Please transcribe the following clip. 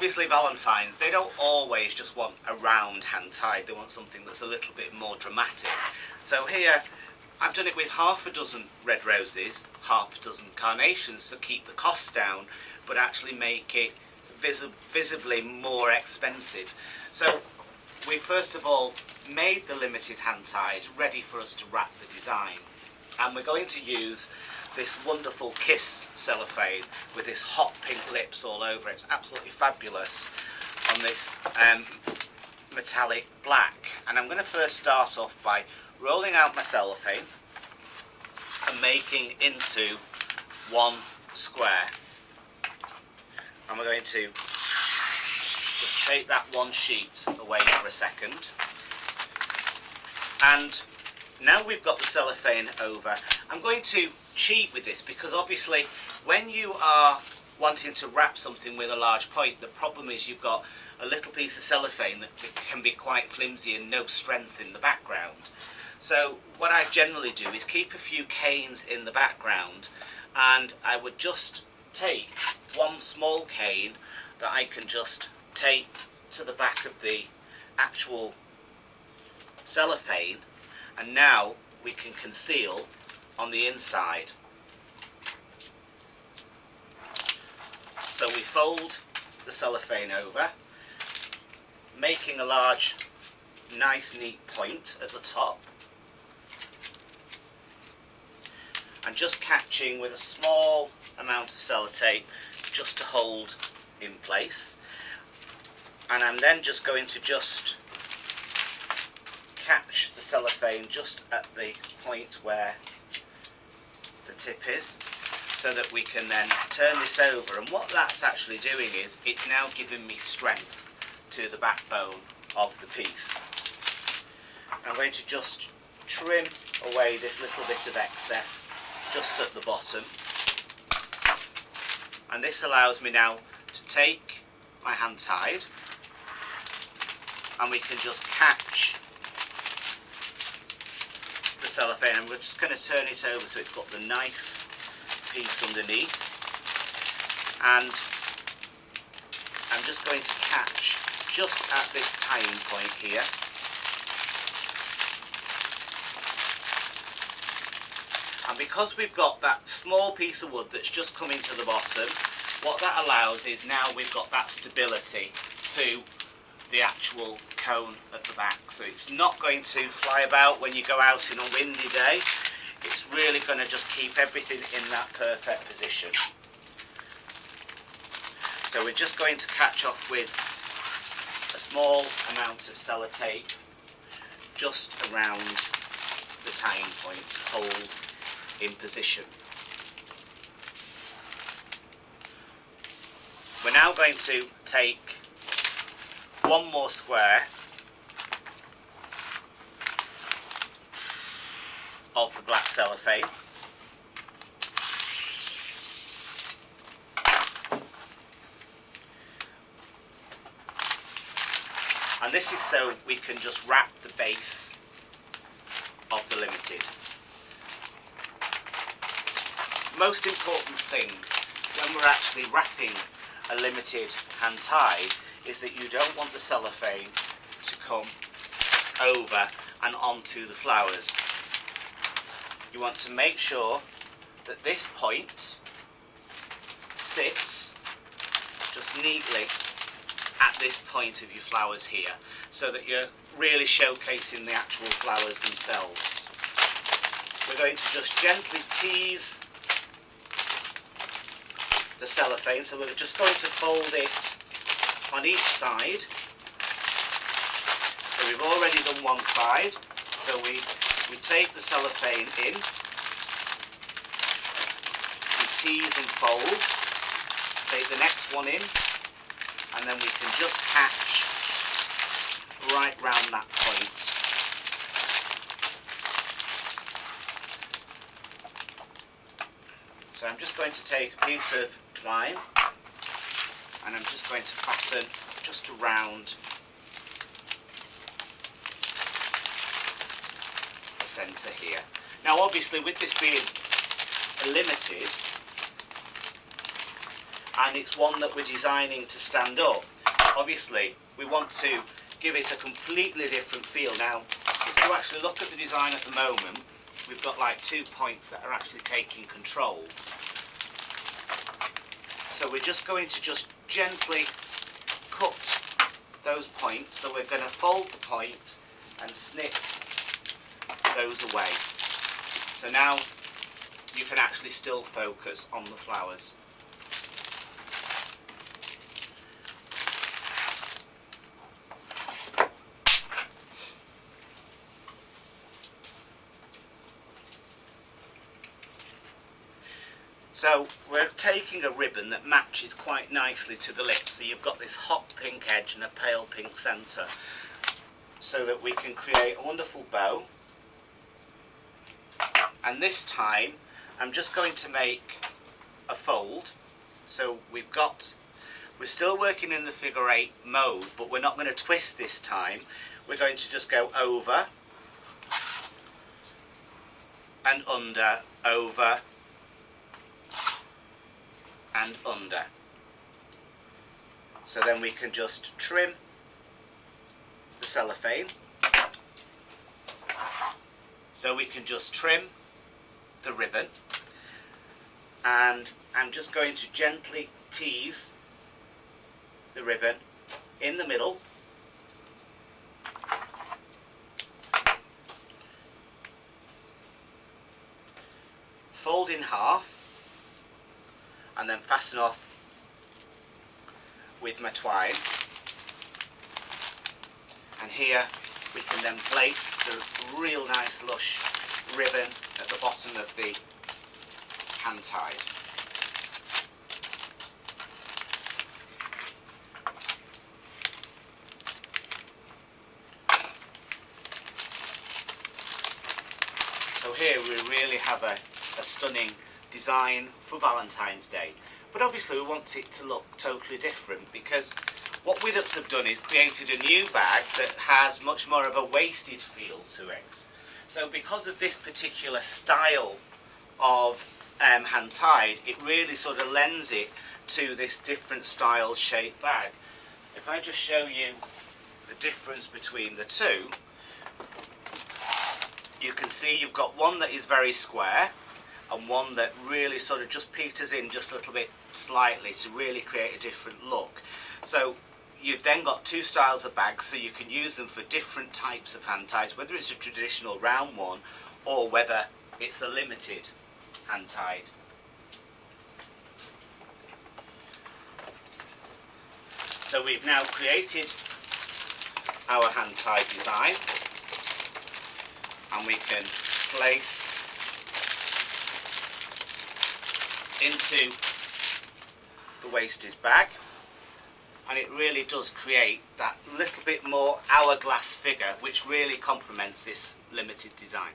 obviously Valentines, they don't always just want a round hand tied, they want something that's a little bit more dramatic. So here I've done it with half a dozen red roses, half a dozen carnations to keep the cost down, but actually make it visibly more expensive. So we first of all made the limited hand tied ready for us to wrap the design, and we're going to use this wonderful Kiss cellophane with this hot pink lips all over it. It's absolutely fabulous on this metallic black. And I'm going to first start off by rolling out my cellophane and making into one square. And we're going to just take that one sheet away for a second. And now we've got the cellophane over, I'm going to cheat with this, because obviously when you are wanting to wrap something with a large point, the problem is you've got a little piece of cellophane that can be quite flimsy and no strength in the background. So what I generally do is keep a few canes in the background, and I would just take one small cane that I can just tape to the back of the actual cellophane, and now we can conceal on the inside. So we fold the cellophane over, making a large, nice, neat point at the top, and just catching with a small amount of sellotape just to hold in place. And I'm then just going to just catch the cellophane just at the point where the tip is, so that we can then turn this over. And what that's actually doing is it's now giving me strength to the backbone of the piece. I'm going to just trim away this little bit of excess just at the bottom, and this allows me now to take my hand tied, and we can just catch the cellophane, and we're just going to turn it over so it's got the nice piece underneath, and I'm just going to catch just at this tying point here, and because we've got that small piece of wood that's just coming to the bottom, what that allows is now we've got that stability to the actual cone at the back, so it's not going to fly about when you go out in a windy day. It's really going to just keep everything in that perfect position. So we're just going to catch off with a small amount of sellotape just around the tying point to hold in position. We're now going to take one more square of the black cellophane, and this is so we can just wrap the base of the limited. Most important thing when we're actually wrapping a limited hand tied is that you don't want the cellophane to come over and onto the flowers. You want to make sure that this point sits just neatly at this point of your flowers here, so that you're really showcasing the actual flowers themselves. We're going to just gently tease the cellophane, so we're just going to fold it on each side. So we've already done one side, so we take the cellophane in, we tease and fold, take the next one in, and then we can just catch right round that point. So I'm just going to take a piece of twine, and I'm just going to fasten just around the centre here. Now obviously with this being a limited, and it's one that we're designing to stand up. Obviously we want to give it a completely different feel. Now if you actually look at the design at the moment, we've got like 2 points that are actually taking control. So we're just going to just gently cut those points. So we're going to fold the point and snip those away. So now you can actually still focus on the flowers. So we're taking a ribbon that matches quite nicely to the lips. So you've got this hot pink edge and a pale pink centre, so that we can create a wonderful bow. And this time I'm just going to make a fold. So we're still working in the figure 8 mode, but we're not going to twist this time. We're going to just go over and under, over and under. So then we can just trim the cellophane. So we can just trim the ribbon, and I'm just going to gently tease the ribbon in the middle, fold in half, and then fasten off with my twine. And here we can then place the real nice lush ribbon at the bottom of the hand tie. So here we really have a stunning design for Valentine's Day. But obviously we want it to look totally different, because what Widdups have done is created a new bag that has much more of a waisted feel to it. So because of this particular style of hand-tied, it really sort of lends it to this different style shaped bag. If I just show you the difference between the two, you can see you've got one that is very square and one that really sort of just peters in just a little bit slightly to really create a different look. So you've then got two styles of bags, so you can use them for different types of hand ties, whether it's a traditional round one or whether it's a limited hand tied. So we've now created our hand tied design, and we can place into the waisted bag, and it really does create that little bit more hourglass figure which really complements this limited design.